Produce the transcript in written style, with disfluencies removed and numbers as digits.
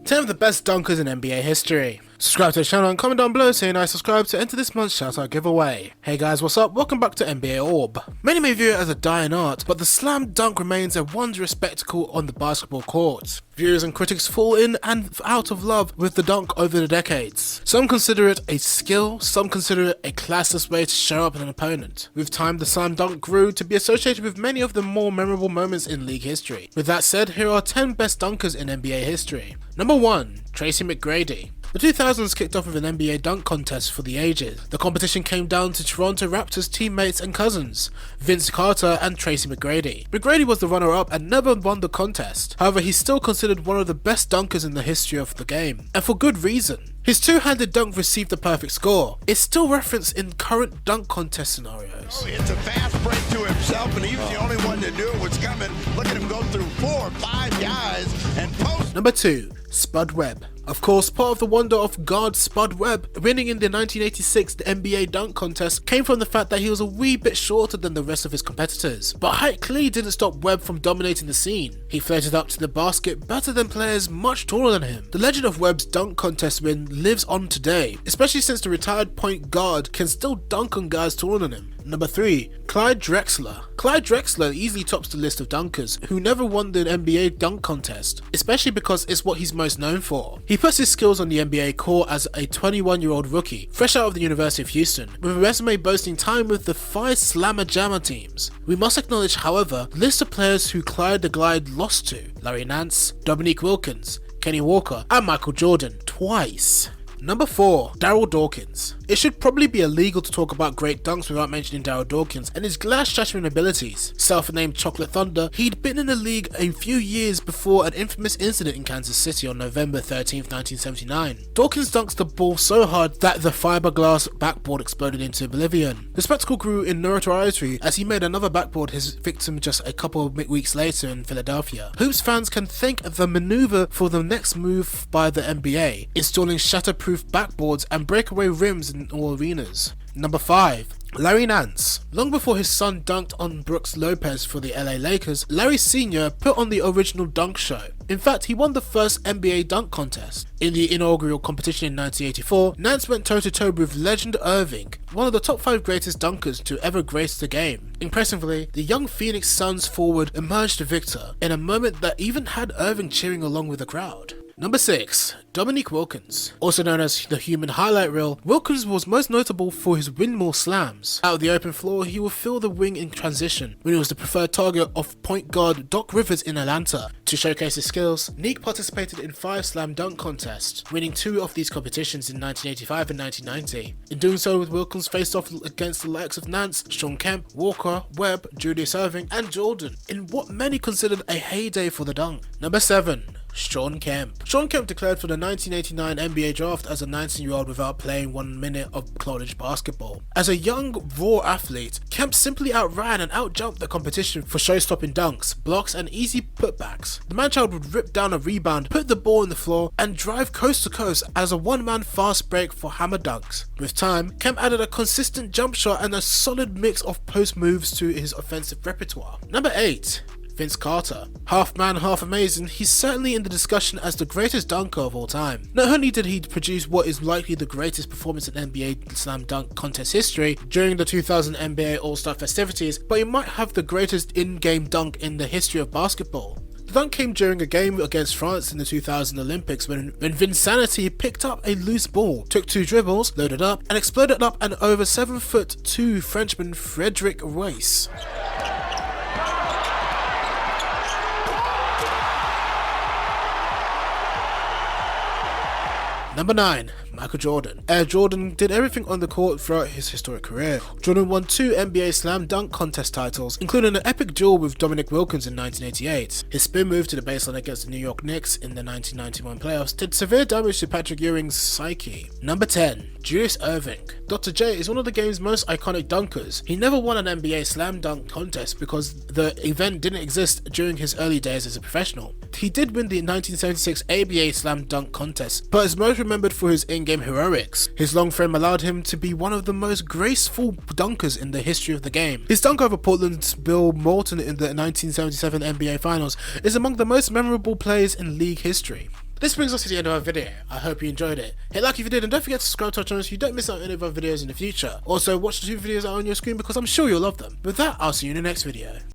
10 of the best dunkers in NBA history. Subscribe to the channel and comment down below saying I subscribe to enter this month's shoutout giveaway. Hey guys, what's up? Welcome back to NBA Orb. Many may view it as a dying art, but the slam dunk remains a wondrous spectacle on the basketball court. Viewers and critics fall in and out of love with the dunk over the decades. Some consider it a skill, some consider it a classless way to show up an opponent. With time, the slam dunk grew to be associated with many of the more memorable moments in league history. With that said, here are 10 best dunkers in NBA history. Number 1. Tracy McGrady. The 2000s kicked off with an NBA dunk contest for the ages. The competition came down to Toronto Raptors teammates and cousins, Vince Carter and Tracy McGrady. McGrady was the runner-up and never won the contest. However, he's still considered one of the best dunkers in the history of the game, and for good reason. His two-handed dunk received the perfect score. It's still referenced in current dunk contest scenarios. It's a fast break to himself, and he was the only one to do it. What's coming? Look at him go through 4 or 5 guys and post. Number 2. Spud Webb. Of course, part of the wonder of guard Spud Webb winning in the 1986 NBA dunk contest came from the fact that he was a wee bit shorter than the rest of his competitors. But height clearly didn't stop Webb from dominating the scene. He floated up to the basket better than players much taller than him. The legend of Webb's dunk contest win lives on today, especially since the retired point guard can still dunk on guys taller than him. Number 3. Clyde Drexler. Clyde Drexler easily tops the list of dunkers who never won the NBA dunk contest, especially because it's what he's most known for. He puts his skills on the NBA court as a 21-year-old rookie, fresh out of the University of Houston, with a resume boasting time with the 5 Slammer Jammer teams. We must acknowledge, however, the list of players who Clyde the Glide lost to: Larry Nance, Dominique Wilkins, Kenny Walker, and Michael Jordan twice. Number 4. Darryl Dawkins. It should probably be illegal to talk about great dunks without mentioning Darryl Dawkins and his glass-shattering abilities. Self-named Chocolate Thunder, he'd been in the league a few years before an infamous incident in Kansas City on November 13th, 1979. Dawkins dunks the ball so hard that the fiberglass backboard exploded into oblivion. The spectacle grew in notoriety as he made another backboard his victim just a couple of weeks later in Philadelphia. Hoops fans can thank the maneuver for the next move by the NBA, installing shatterproof backboards and breakaway rims in all arenas. Number 5. Larry Nance. Long before his son dunked on Brooks Lopez for the LA Lakers, Larry Sr. put on the original dunk show. In fact, he won the first NBA dunk contest. In the inaugural competition in 1984, Nance went toe-to-toe with legend Irving, one of the top 5 greatest dunkers to ever grace the game. Impressively, the young Phoenix Suns forward emerged the victor in a moment that even had Irving cheering along with the crowd. Number 6. Dominique Wilkins. Also known as the human highlight reel, Wilkins was most notable for his windmill slams. Out of the open floor, he would fill the wing in transition, when he was the preferred target of point guard Doc Rivers in Atlanta. To showcase his skills, Neek participated in 5 slam dunk contests, winning 2 of these competitions in 1985 and 1990. In doing so, Wilkins faced off against the likes of Nance, Shawn Kemp, Walker, Webb, Julius Erving, and Jordan, in what many considered a heyday for the dunk. Number 7. Shawn Kemp. Shawn Kemp declared for the 1989 NBA draft as a 19-year-old without playing 1 minute of college basketball. As a young, raw athlete, Kemp simply outran and outjumped the competition for show-stopping dunks, blocks, and easy putbacks. The man-child would rip down a rebound, put the ball on the floor, and drive coast to coast as a one-man fast break for hammer dunks. With time, Kemp added a consistent jump shot and a solid mix of post moves to his offensive repertoire. Number 8. Vince Carter. Half man, half amazing, he's certainly in the discussion as the greatest dunker of all time. Not only did he produce what is likely the greatest performance in NBA slam dunk contest history during the 2000 NBA All-Star festivities, but he might have the greatest in-game dunk in the history of basketball. The dunk came during a game against France in the 2000 Olympics when Vinsanity picked up a loose ball, took 2 dribbles, loaded up, and exploded up an over 7'2" Frenchman Frederic Weiss. Number 9. Michael Jordan. Air Jordan did everything on the court throughout his historic career. Jordan won 2 NBA slam dunk contest titles, including an epic duel with Dominique Wilkins in 1988. His spin move to the baseline against the New York Knicks in the 1991 playoffs did severe damage to Patrick Ewing's psyche. Number 10. Julius Erving. Dr. J is one of the game's most iconic dunkers. He never won an NBA slam dunk contest because the event didn't exist during his early days as a professional. He did win the 1976 ABA slam dunk contest, but is most remembered for his in-game heroics. His long frame allowed him to be one of the most graceful dunkers in the history of the game. His dunk over Portland's Bill Moulton in the 1977 NBA Finals is among the most memorable plays in league history. The This brings us to the end of our video. I hope you enjoyed it. Hit like if you did, and don't forget to subscribe to our channel so you don't miss out on any of our videos in the future. Also, watch the 2 videos that are on your screen because I'm sure you'll love them. With that, I'll see you in the next video.